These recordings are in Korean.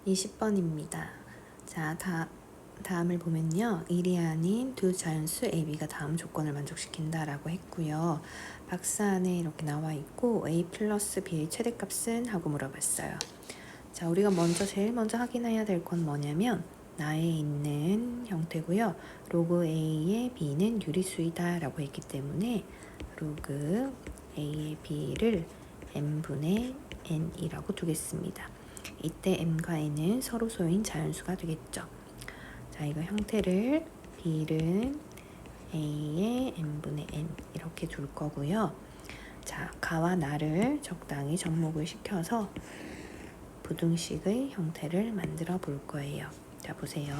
20번입니다. 자, 다음을 보면요. 1이 아닌 두 자연수 A, B가 다음 조건을 만족시킨다 라고 했고요. 박스 안에 이렇게 나와 있고 A 플러스 B의 최대값은? 하고 물어봤어요. 자, 우리가 제일 먼저 확인해야 될 건 뭐냐면 나에 있는 형태고요. 로그 A의 B는 유리수이다 라고 했기 때문에 로그 A의 B를 n분의 n이라고 두겠습니다. 이때 m과 n은 서로 소인 자연수가 되겠죠. 자, 이거 형태를 B는 A의 n분의 n 이렇게 둘 거고요. 자, 가와 나를 적당히 접목을 시켜서 부등식의 형태를 만들어 볼 거예요. 자, 보세요.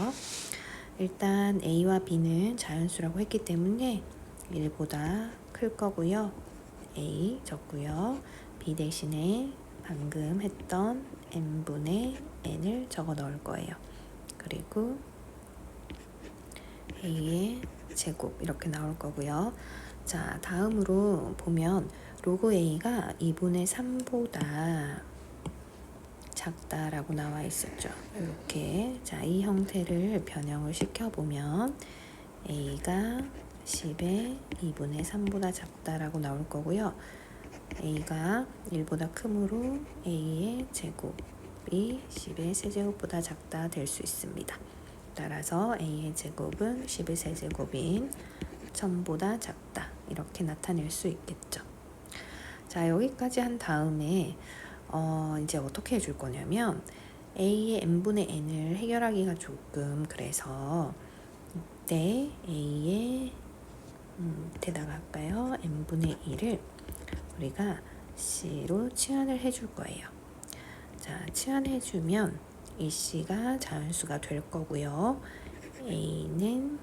일단 A와 B는 자연수라고 했기 때문에 1보다 클 거고요. A 적고요. B 대신에 방금 했던 n분의 n을 적어 넣을 거예요. 그리고 A의 제곱 이렇게 나올 거고요. 자, 다음으로 보면 로그 A가 2분의 3보다 작다라고 나와 있었죠. 이렇게 자, 이 형태를 변형을 시켜보면 A가 10의 2분의 3보다 작다라고 나올 거고요. A가 1보다 크므로 A의 제곱이 10의 세제곱보다 작다 될 수 있습니다. 따라서 A의 제곱은 10의 세제곱인 1000보다 작다 이렇게 나타낼 수 있겠죠. 자, 여기까지 한 다음에 이제 어떻게 해줄 거냐면 A의 n분의 n을 해결하기가 조금 그래서 이때 A의 밑에다가 할까요? n분의 1을 우리가 C로 치환을 해줄 거예요. 자, 치환해주면 이 C가 자연수가 될 거고요. A는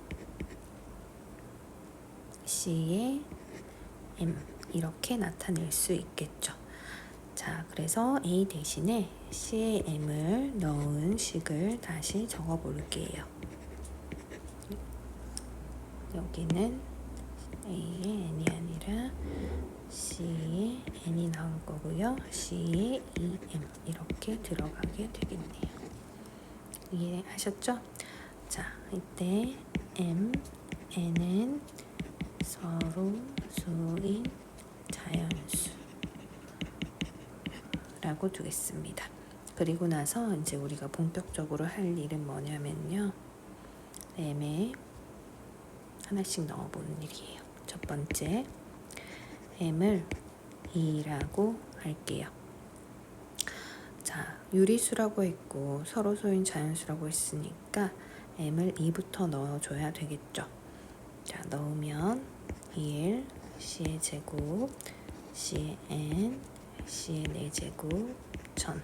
C의 M 이렇게 나타낼 수 있겠죠. 자, 그래서 A 대신에 C의 M을 넣은 식을 다시 적어 볼게요. 여기는 A의 N이 아니라 C의 N이 나올 거고요. C의 EM 이렇게 들어가게 되겠네요. 이해하셨죠? 자, 이때 M, N은 서로 소인 자연수라고 두겠습니다. 그리고 나서 이제 우리가 본격적으로 할 일은 뭐냐면요. M에 하나씩 넣어보는 일이에요. 첫 번째, M을 2라고 할게요. 자, 유리수라고 했고 서로 소인 자연수라고 했으니까 M을 2부터 넣어줘야 되겠죠. 자, 넣으면 1, C의 제곱, C의 n, C의 4제곱, 1000.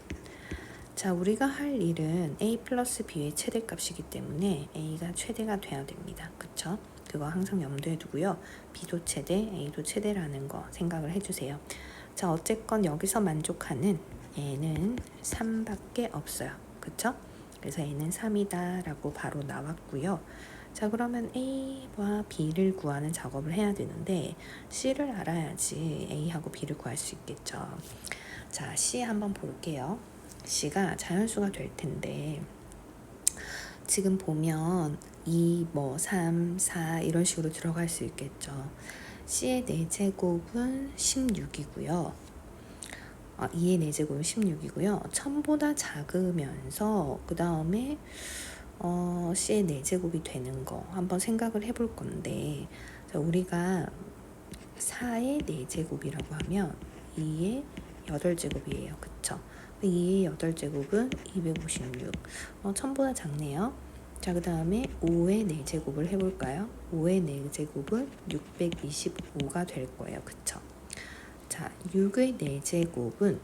자, 우리가 할 일은 A 플러스 B의 최대값이기 때문에 A가 최대가 돼야 됩니다. 그쵸? 그거 항상 염두에 두고요. B도 최대, A도 최대라는 거 생각을 해주세요. 자, 어쨌건 여기서 만족하는 N은 3밖에 없어요. 그쵸? 그래서 N은 3이다 라고 바로 나왔고요. 자, 그러면 A와 B를 구하는 작업을 해야 되는데 C를 알아야지 A하고 B를 구할 수 있겠죠. 자, C 한번 볼게요. C가 자연수가 될 텐데 지금 보면 2, 3, 4 이런 식으로 들어갈 수 있겠죠. C의 4제곱은 16이고요. 2의 4제곱은 16이고요. 1000보다 작으면서 그 다음에 C의 4제곱이 되는 거 한번 생각을 해볼 건데 우리가 4의 4제곱이라고 하면 2의 8제곱이에요. 그쵸? 2의 8제곱은 256. 1000보다 작네요. 자, 그 다음에 5의 4제곱을 해볼까요? 5의 4제곱은 625가 될 거예요. 그쵸? 자, 6의 4제곱은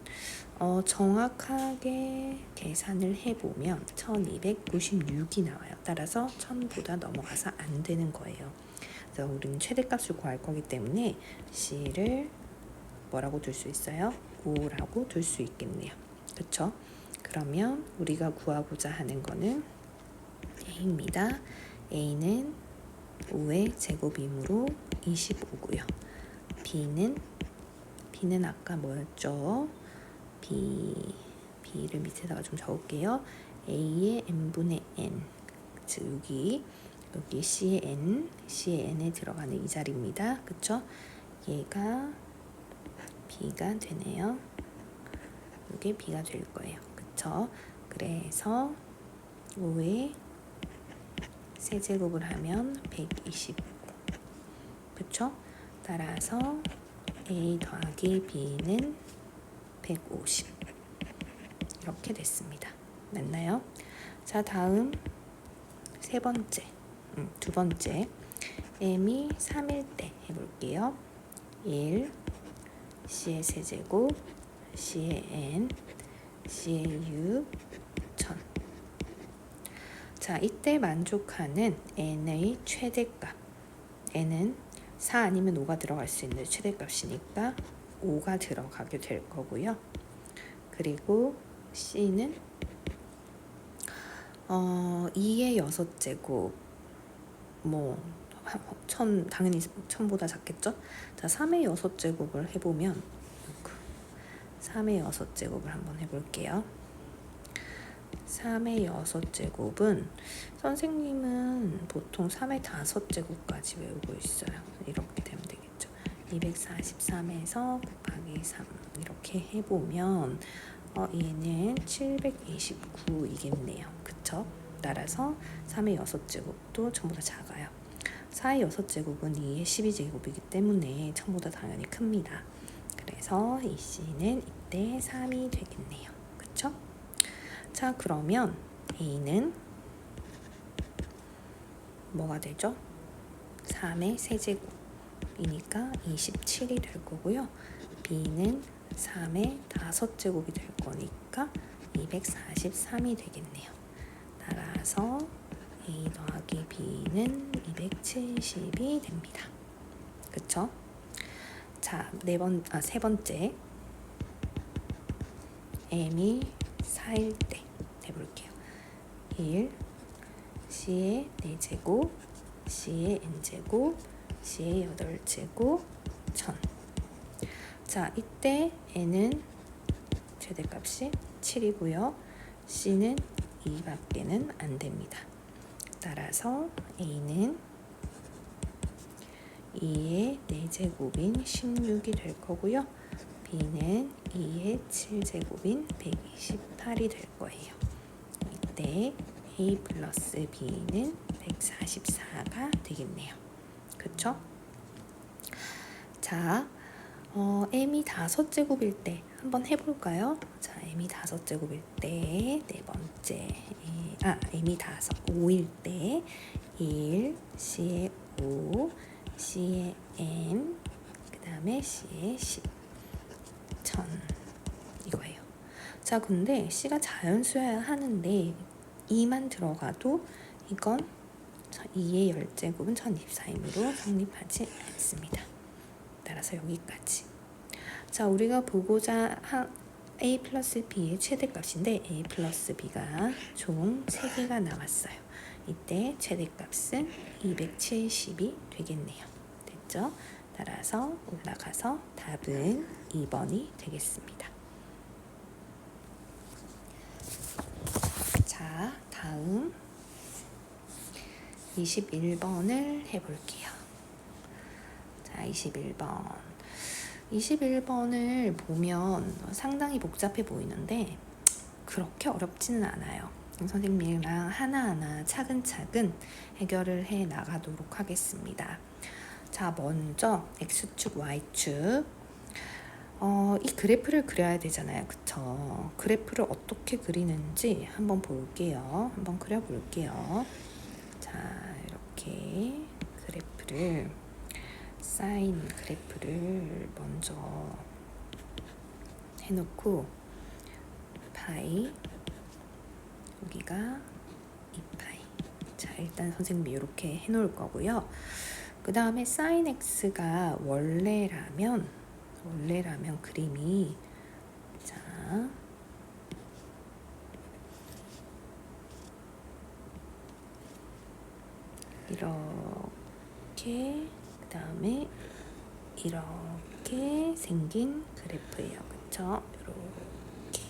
정확하게 계산을 해보면 1296이 나와요. 따라서 1000보다 넘어가서 안 되는 거예요. 그래서 우리는 최대값을 구할 거기 때문에 C를 뭐라고 둘 수 있어요? 5라고 둘 수 있겠네요. 그쵸? 그러면 우리가 구하고자 하는 거는 A입니다. A는 5의 제곱이므로 25고요. B는 아까 뭐였죠? b를 밑에다가 좀 적을게요. a의 n분의 n, 즉 여기 c의 n에 들어가는 이 자리입니다. 그쵸? 얘가 b가 되네요. 이게 b가 될 거예요. 그쵸? 그래서 5의 세제곱을 하면 129. 그쵸? 따라서 a 더하기 b는 150. 이렇게 됐습니다. 맞나요? 자, 다음 두 번째 m이 3일 때 해볼게요. 1, c의 세제곱, c의 n, c의 6, 1000. 자, 이때 만족하는 n의 최대값. n은 4 아니면 5가 들어갈 수 있는 최대값이니까 5가 들어가게 될 거고요. 그리고 c는 2의 6제곱, 뭐 1000, 당연히 1000보다 작겠죠? 자, 3의 6제곱을 해보면 3의 6제곱을 한번 해볼게요. 3의 6제곱은 선생님은 보통 3의 5제곱까지 외우고 있어요. 이렇게 되면 되겠죠. 243에서 곱하기 3 이렇게 해보면 얘는 729이겠네요. 그쵸? 따라서 3의 6제곱도 전부 다 작아요. 4의 6제곱은 2의 12제곱이기 때문에 전부 다 당연히 큽니다. 그래서 이 C는 이때 3이 되겠네요. 그쵸? 자, 그러면 A는 뭐가 되죠? 3의 세제곱이니까 27이 될 거고요. B는 3의 5제곱이 될 거니까 243이 되겠네요. 따라서 A 더하기 B는 270이 됩니다. 그쵸? 자, 세 번째 M이 4일 때 해볼게요. 1, C의 4제곱, C의 n제곱, C의 8제곱, 1000. 자, 이때 n은 최대값이 7이고요. C는 2밖에는 안 됩니다. 따라서 A는 2의 4제곱인 16이 될 거고요. B는 2의 7제곱인 128이 될 거예요. 이때 A 플러스 B는 144가 되겠네요. 그쵸? 자, M이 5제곱일 때 한번 해볼까요? 자, M이 5제곱일 때 네 번째, M이 5일 때 1, C의 5, C의 n, 그 다음에 C의 10, 1000 이거예요. 자, 근데 C가 자연수여야 하는데 2만 들어가도 이건 2의 10제곱은 1024이므로 성립하지 않습니다. 따라서 여기까지. 자, 우리가 보고자 한 A 플러스 B의 최대값인데 A 플러스 B가 총 3개가 나왔어요. 이때 최대값은 270이 되겠네요. 됐죠? 따라서 올라가서 답은 2번이 되겠습니다. 자, 다음 21번을 해볼게요. 자, 21번을 보면 상당히 복잡해 보이는데 그렇게 어렵지는 않아요. 선생님이랑 하나하나 차근차근 해결을 해 나가도록 하겠습니다. 자, 먼저 X축, Y축. 이 그래프를 그려야 되잖아요. 그쵸? 그래프를 어떻게 그리는지 한번 볼게요. 한번 그려볼게요. 자, 이렇게 그래프를 사인 그래프를 먼저 해놓고 파이 여기가 2파이. 자, 일단 선생님이 이렇게 해놓을 거고요. 그 다음에 사인 x가 원래라면 그림이 자 이렇게 그 다음에 이렇게 생긴 그래프예요. 그쵸? 이렇게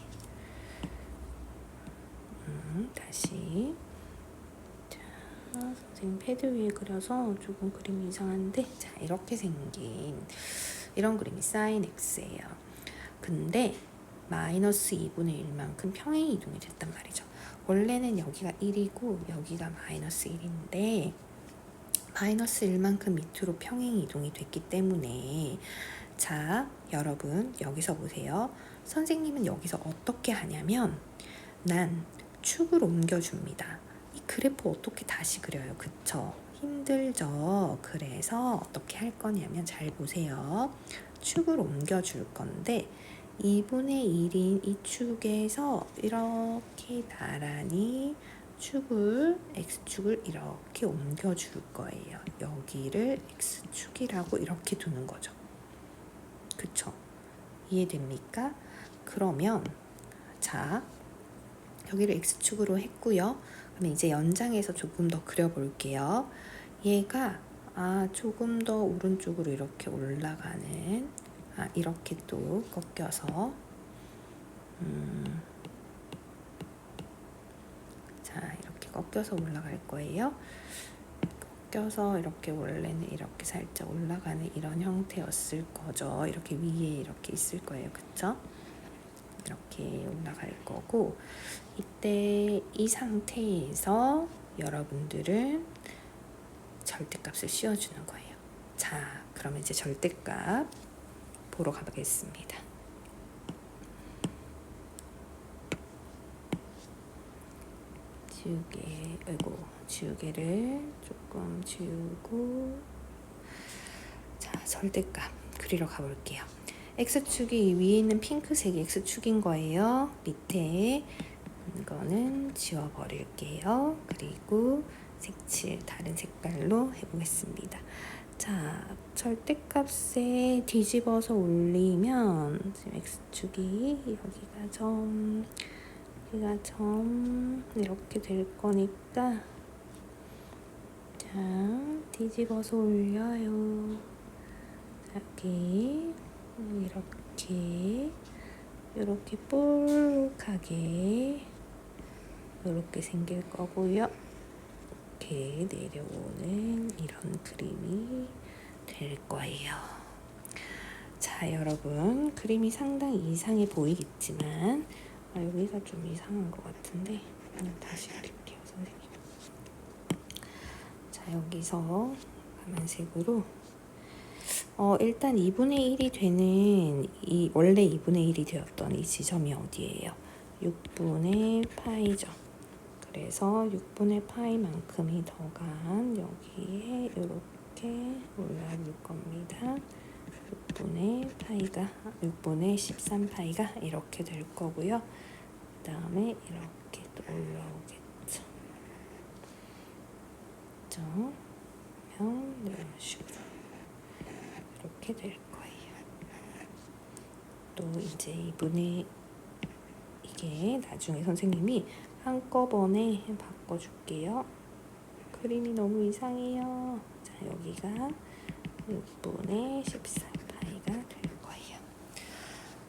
다시. 자, 선생님 패드 위에 그려서 조금 그림이 이상한데, 자, 이렇게 생긴 이런 그림이 사인 x예요. 근데 마이너스 2분의 1만큼 평행 이동이 됐단 말이죠. 원래는 여기가 1이고 여기가 마이너스 1인데 마이너스 1만큼 밑으로 평행 이동이 됐기 때문에, 자, 여러분 여기서 보세요. 선생님은 여기서 어떻게 하냐면 난 축을 옮겨줍니다. 이 그래프 어떻게 다시 그려요? 그쵸? 힘들죠? 그래서 어떻게 할 거냐면 잘 보세요. 축을 옮겨줄 건데 2분의 1인 이 축에서 이렇게 나란히 축을 x축을 이렇게 옮겨줄 거예요. 여기를 x축이라고 이렇게 두는 거죠. 그쵸? 이해됩니까? 그러면 자, 여기를 x축으로 했고요. 그러면 이제 연장해서 조금 더 그려볼게요. 얘가 조금 더 오른쪽으로 이렇게 올라가는, 이렇게 또 꺾여서 자, 이렇게 꺾여서 올라갈 거예요. 꺾여서 이렇게 원래는 이렇게 살짝 올라가는 이런 형태였을 거죠. 이렇게 위에 이렇게 있을 거예요. 그쵸? 이렇게 올라갈 거고, 이때 이 상태에서 여러분들은 절대값을 씌워주는 거예요. 자, 그러면 이제 절대값 보러 가보겠습니다. 지우개를 조금 지우고, 자, 절대값 그리러 가볼게요. x축이 위에 있는 핑크색이 x축인 거예요. 밑에 이거는 지워버릴게요. 그리고 색칠 다른 색깔로 해보겠습니다. 자, 절대값에 뒤집어서 올리면 지금 x축이 여기가 점 이렇게 될 거니까, 자, 뒤집어서 올려요. 여기 이렇게 볼록하게 이렇게 생길 거고요. 이렇게 내려오는 이런 그림이 될 거예요. 자, 여러분 그림이 상당히 이상해 보이겠지만 여기가 좀 이상한 것 같은데 다시 그릴게요, 선생님. 자, 여기서 파란색으로 일단 2분의 1이 되는 원래 2분의 1이 되었던 이 지점이 어디예요? 6분의 파이죠. 그래서 6분의 파이만큼이 더간 여기에 이렇게 올라올 겁니다. 6분의 13파이가 이렇게 될 거고요. 그 다음에 이렇게 또 올라오겠죠. 그러면 이런 식으로 이렇게 될 거예요. 또 이제 이게 나중에 선생님이 한꺼번에 바꿔줄게요. 그림이 너무 이상해요. 자, 여기가 6분의 14파이가 될 거예요.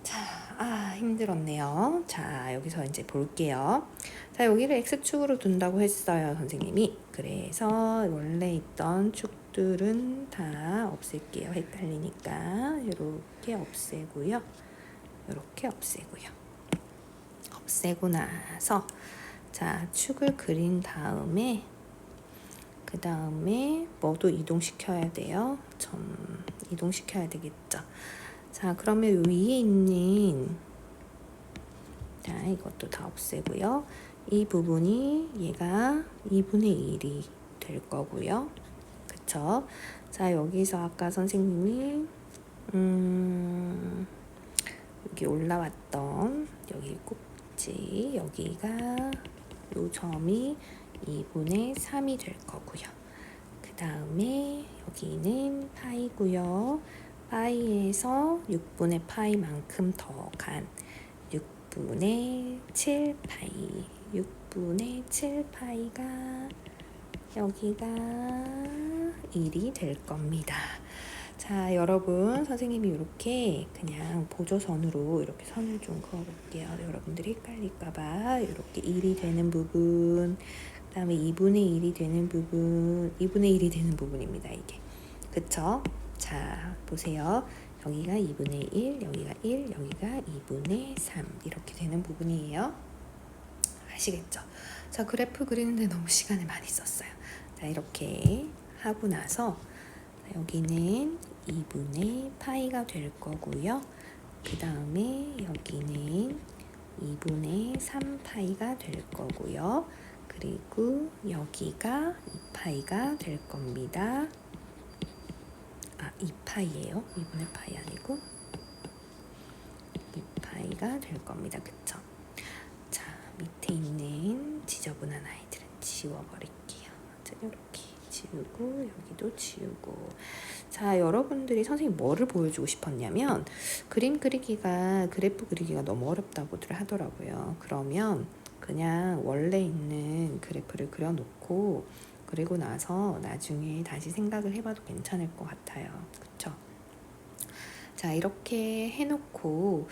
자, 힘들었네요. 자, 여기서 이제 볼게요. 자, 여기를 x축으로 둔다고 했어요, 선생님이. 그래서 원래 있던 축들은 다 없앨게요. 헷갈리니까 이렇게 없애고요. 이렇게 없애고요. 없애고 나서, 자, 축을 그린 다음에 그 다음에 뭐도 이동시켜야 돼요. 점 이동시켜야 되겠죠. 자, 그러면 위에 있는, 자, 이것도 다 없애고요. 이 부분이 얘가 2분의 1이 될 거고요. 그쵸? 자, 여기서 아까 선생님이 여기 올라왔던 여기 꼭지, 여기가 요 점이 2분의 3이 될 거고요. 그 다음에 여기는 파이고요. 파이에서 6분의 파이만큼 더 간 6분의 7파이, 6분의 7파이가 여기가 1이 될 겁니다. 자, 여러분, 선생님이 이렇게 그냥 보조선으로 이렇게 선을 좀 그어볼게요. 여러분들이 헷갈릴까봐 이렇게 1이 되는 부분, 그 다음에 2분의 1이 되는 부분, 2분의 1이 되는 부분입니다. 이게. 그쵸? 자, 보세요. 여기가 2분의 1, 여기가 1, 여기가 2분의 3 이렇게 되는 부분이에요. 아시겠죠? 자, 그래프 그리는데 너무 시간을 많이 썼어요. 자, 이렇게 하고 나서 여기는 2분의 파이가 될 거고요. 그 다음에 여기는 2분의 3파이가 될 거고요. 그리고 여기가 2파이가 될 겁니다. 2파이예요. 2분의 파이 아니고 2파이가 될 겁니다. 그쵸? 자, 밑에 있는 지저분한 아이들은 지워버릴게요. 자, 이렇게 지우고 여기도 지우고. 자, 여러분들이 선생님이 뭐를 보여주고 싶었냐면 그림 그리기가 그래프 그리기가 너무 어렵다고들 하더라고요. 그러면 그냥 원래 있는 그래프를 그려놓고 그리고 나서 나중에 다시 생각을 해봐도 괜찮을 것 같아요. 그쵸? 자, 이렇게 해놓고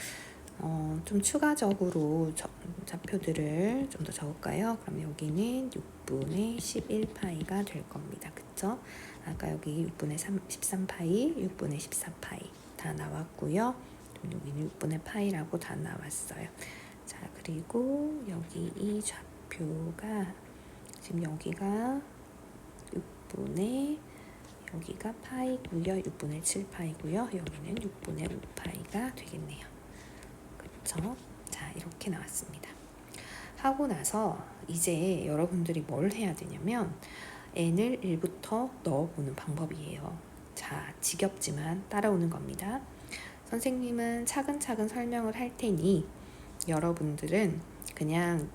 좀 추가적으로 좌표들을 좀 더 적을까요? 그럼 여기는 6분의 11파이가 될 겁니다. 그쵸? 아까 여기 6분의 13파이, 6분의 14파이 다 나왔고요. 여기는 6분의 파이라고 다 나왔어요. 자, 그리고 여기 이 좌표가 지금 여기가 6분의 여기가 파이고요. 6분의 7파이고요. 여기는 6분의 5파이가 되겠네요. 그쵸? 자, 이렇게 나왔습니다. 하고 나서 이제 여러분들이 뭘 해야 되냐면 n을 1부터 넣어보는 방법이에요. 자, 지겹지만 따라오는 겁니다. 선생님은 차근차근 설명을 할 테니 여러분들은 그냥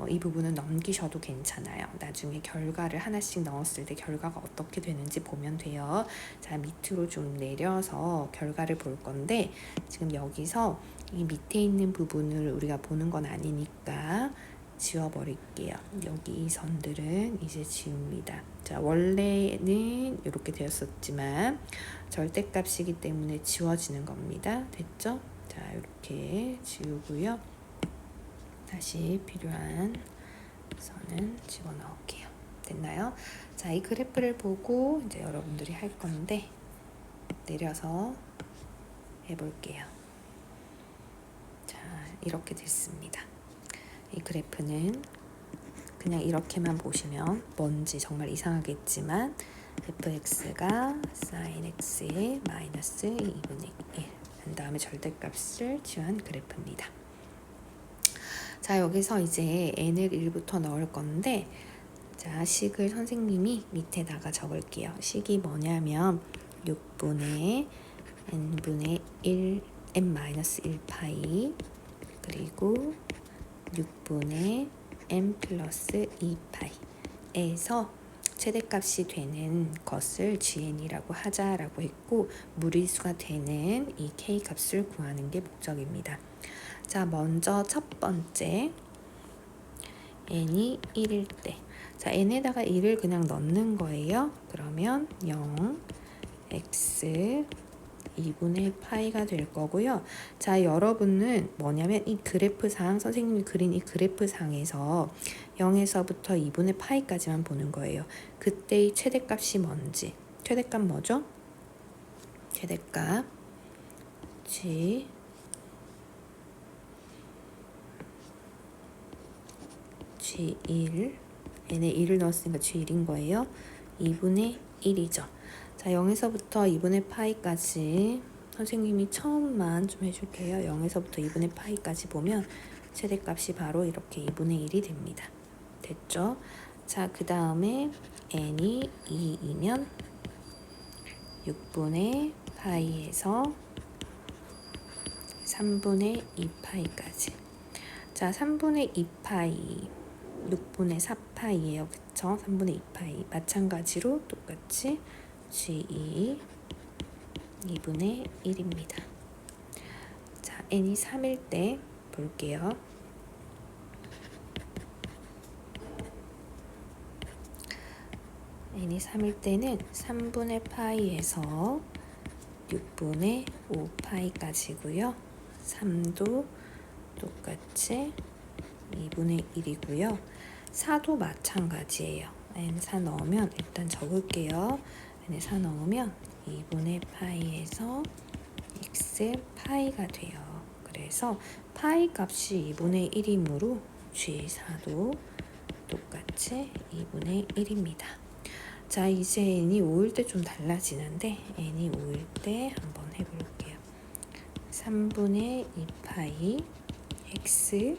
이 부분은 넘기셔도 괜찮아요. 나중에 결과를 하나씩 넣었을 때 결과가 어떻게 되는지 보면 돼요. 자, 밑으로 좀 내려서 결과를 볼 건데 지금 여기서 이 밑에 있는 부분을 우리가 보는 건 아니니까 지워버릴게요. 여기 이 선들은 이제 지웁니다. 자, 원래는 이렇게 되었었지만 절대값이기 때문에 지워지는 겁니다. 됐죠? 자, 이렇게 지우고요. 다시 필요한 선은 집어넣을게요. 됐나요? 자, 이 그래프를 보고 이제 여러분들이 할 건데 내려서 해볼게요. 자, 이렇게 됐습니다. 이 그래프는 그냥 이렇게만 보시면 뭔지 정말 이상하겠지만 fx가 sin x의 마이너스 2분의 1 그 다음에 절대값을 취한 그래프입니다. 자, 여기서 이제 n을 1부터 넣을 건데 자, 식을 선생님이 밑에다가 적을게요. 식이 뭐냐면 6분의 n분의 1 n-1파이 그리고 6분의 n 플러스 2파이에서 최대값이 되는 것을 gn이라고 하자라고 했고 무리수가 되는 이 k 값을 구하는 게 목적입니다. 자, 먼저 첫 번째 n이 1일 때 자, n에다가 1을 그냥 넣는 거예요. 그러면 0 x 2분의 파이가 될 거고요. 자, 여러분은 뭐냐면 이 그래프상 선생님이 그린 이 그래프상에서 0에서부터 2분의 파이까지만 보는 거예요. 그때의 최대값이 뭔지. 최대값 뭐죠? 최대값 G G1 n에 1을 넣었으니까 G1인 거예요. 2분의 1이죠. 자, 0에서부터 2분의 파이까지 선생님이 처음만 좀 해줄게요. 0에서부터 2분의 파이까지 보면 최대값이 바로 이렇게 2분의 1이 됩니다. 됐죠? 자, 그 다음에 n이 2이면 6분의 파이에서 3분의 2파이까지. 자, 3분의 2파이 6분의 4파이예요. 그쵸? 3분의 2파이 마찬가지로 똑같이 G2 2분의 1입니다. 자, n이 3일 때 볼게요. n이 3일 때는 3분의 파이에서 6분의 5파이까지고요. 3도 똑같이 2분의 1이고요. 4도 마찬가지예요. n4 넣으면 일단 적을게요. n4 넣으면 2분의 파이에서 x 파이가 돼요. 그래서 파이 값이 2분의 1이므로 G4도 똑같이 2분의 1입니다. 자, 이제 n이 5일 때 좀 달라지는데 n이 5일 때 한번 해볼게요. 3분의 2파이 x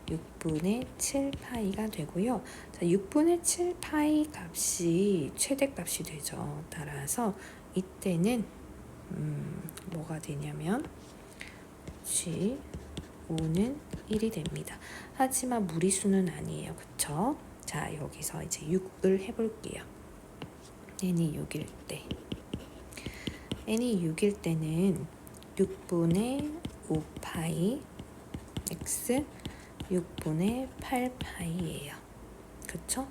6분의 7파이가 되고요. 자, 6분의 7파이 값이 최대값이 되죠. 따라서 이때는 뭐가 되냐면 G5는 1이 됩니다. 하지만 무리수는 아니에요. 그쵸? 자, 여기서 이제 6을 해볼게요. n이 6일 때 n이 6일 때는 6분의 5파이 x 6분의 8파이예요. 그쵸?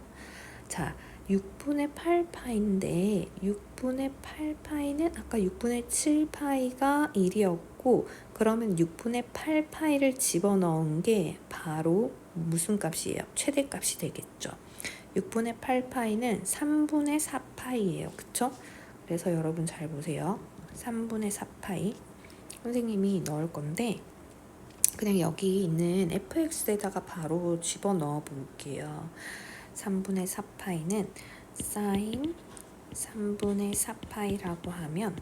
자, 6분의 8파인데 6분의 8파이는 아까 6분의 7파이가 1이었고 그러면 6분의 8파이를 집어넣은 게 바로 무슨 값이에요? 최대값이 되겠죠. 6분의 8파이는 3분의 4파이예요. 그쵸? 그래서 여러분 잘 보세요. 3분의 4파이 선생님이 넣을 건데 그냥 여기 있는 fx에다가 바로 집어넣어 볼게요. 3분의 4파이는 sin 3분의 4파이라고 하면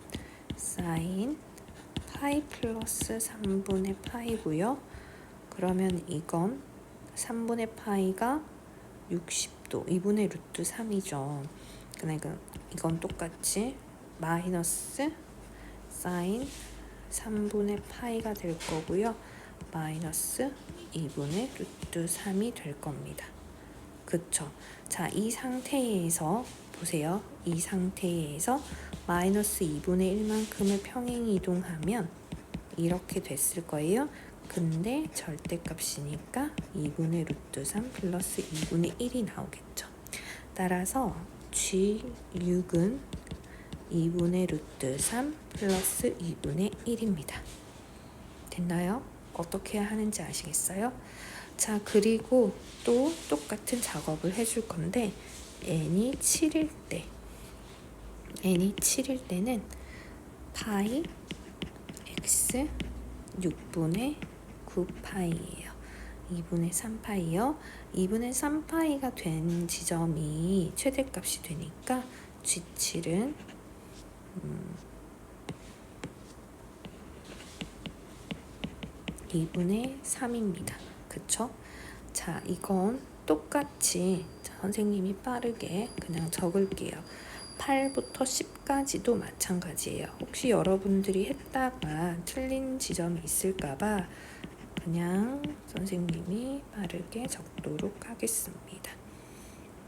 sin 파이 플러스 3분의 파이고요. 그러면 이건 3분의 파이가 60도 2분의 루트 3이죠. 그러니까 이건 똑같이 마이너스 sin 3분의 파이가 될 거고요. 마이너스 2분의 루트 3이 될 겁니다. 그쵸? 자, 이 상태에서 보세요. 이 상태에서 마이너스 2분의 1만큼을 평행 이동하면 이렇게 됐을 거예요. 근데 절대값이니까 2분의 루트 3 플러스 2분의 1이 나오겠죠. 따라서 G6은 2분의 루트 3 플러스 2분의 1입니다. 됐나요? 어떻게 하는지 아시겠어요? 자, 그리고 또 똑같은 작업을 해줄 건데 n이 7일 때는 파이 x 6분의 9파이예요. 2분의 3파이요. 2분의 3파이가 된 지점이 최대값이 되니까 G7은 2분의 3입니다. 그쵸? 자, 이건 똑같이 선생님이 빠르게 그냥 적을게요. 8부터 10까지도 마찬가지예요. 혹시 여러분들이 했다가 틀린 지점이 있을까봐 그냥 선생님이 빠르게 적도록 하겠습니다.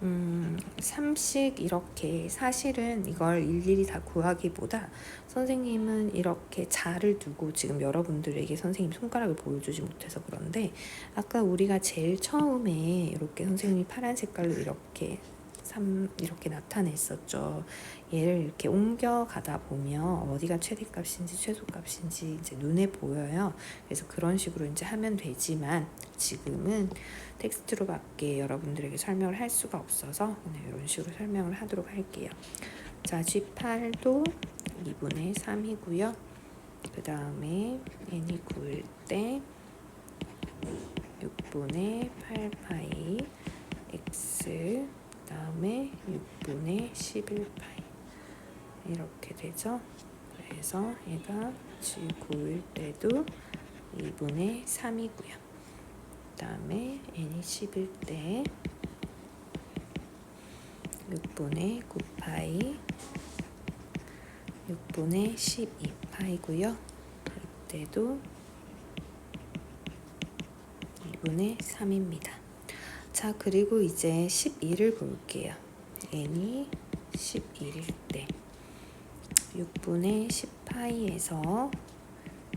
3씩 이렇게 사실은 이걸 일일이 다 구하기보다 선생님은 이렇게 자를 두고 지금 여러분들에게 선생님 손가락을 보여주지 못해서 그런데 아까 우리가 제일 처음에 이렇게 선생님이 파란 색깔로 이렇게 나타냈었죠. 얘를 이렇게 옮겨가다 보면 어디가 최대값인지 최소값인지 이제 눈에 보여요. 그래서 그런 식으로 이제 하면 되지만 지금은 텍스트로 밖에 여러분들에게 설명을 할 수가 없어서 오늘 이런 식으로 설명을 하도록 할게요. 자, G8도 2분의 3이고요. 그 다음에 n이 9일 때 6분의 8파이 x 그 다음에 6분의 11파이 이렇게 되죠. 그래서 얘가 G9일 때도 2분의 3이고요. 그 다음에 n이 10일 때 6분의 9파이 6분의 12파이고요. 이때도 2분의 3입니다. 자, 그리고 이제 12를 볼게요. n이 11일 때 6분의 10파이에서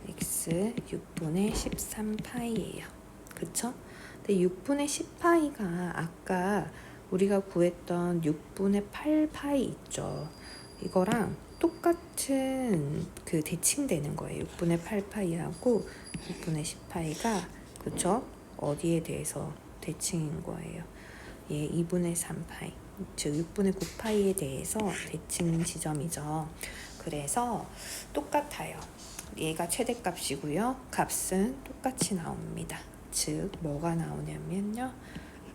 x 6분의 13파이예요. 그쵸? 근데 6분의 10파이가 아까 우리가 구했던 6분의 8파이 있죠. 이거랑 똑같은 그 대칭되는 거예요. 6분의 8파이하고 6분의 10파이가 그쵸? 어디에 대해서 대칭인 거예요? 얘 2분의 3파이, 즉 6분의 9파이에 대해서 대칭 지점이죠. 그래서 똑같아요. 얘가 최대값이고요. 값은 똑같이 나옵니다. 즉 뭐가 나오냐면요.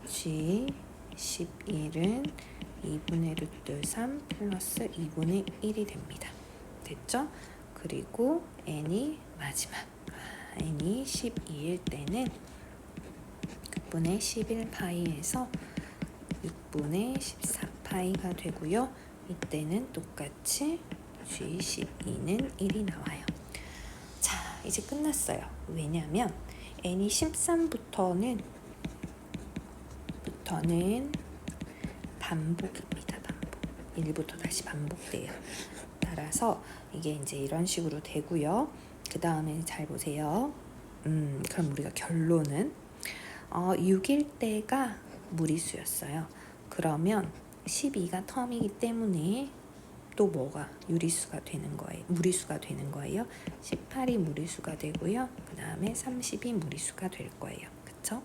G11은 2분의 루트 3 플러스 2분의 1이 됩니다. 됐죠? 그리고 n이 마지막 n이 12일 때는 6분의 11파이에서 6분의 14파이가 되고요. 이때는 똑같이 G12는 1이 나와요. 자, 이제 끝났어요. 왜냐하면 n이 13부터는 반복입니다. 반복. 1부터 다시 반복돼요. 따라서 이게 이제 이런 식으로 되고요. 그 다음에 잘 보세요. 그럼 우리가 결론은 6일 때가 무리수였어요. 그러면 12가 텀이기 때문에 또 뭐가 유리수가 되는 거예요. 무리수가 되는 거예요. 18이 무리수가 되고요. 그 다음에 30이 무리수가 될 거예요. 그쵸?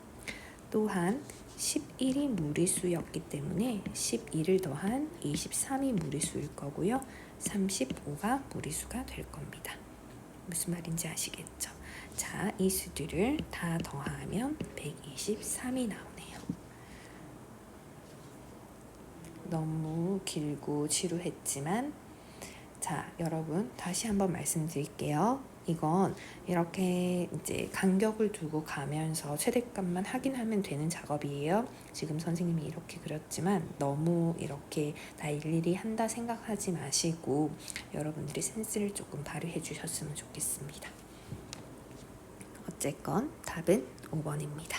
또한 11이 무리수였기 때문에 11을 더한 23이 무리수일 거고요. 35가 무리수가 될 겁니다. 무슨 말인지 아시겠죠? 자, 이 수들을 다 더하면 123이 나오네요. 너무 길고 지루했지만 자, 여러분 다시 한번 말씀드릴게요. 이건 이렇게 이제 간격을 두고 가면서 최대값만 확인하면 되는 작업이에요. 지금 선생님이 이렇게 그렸지만 너무 이렇게 다 일일이 한다 생각하지 마시고 여러분들이 센스를 조금 발휘해 주셨으면 좋겠습니다. 어쨌건 답은 5번입니다.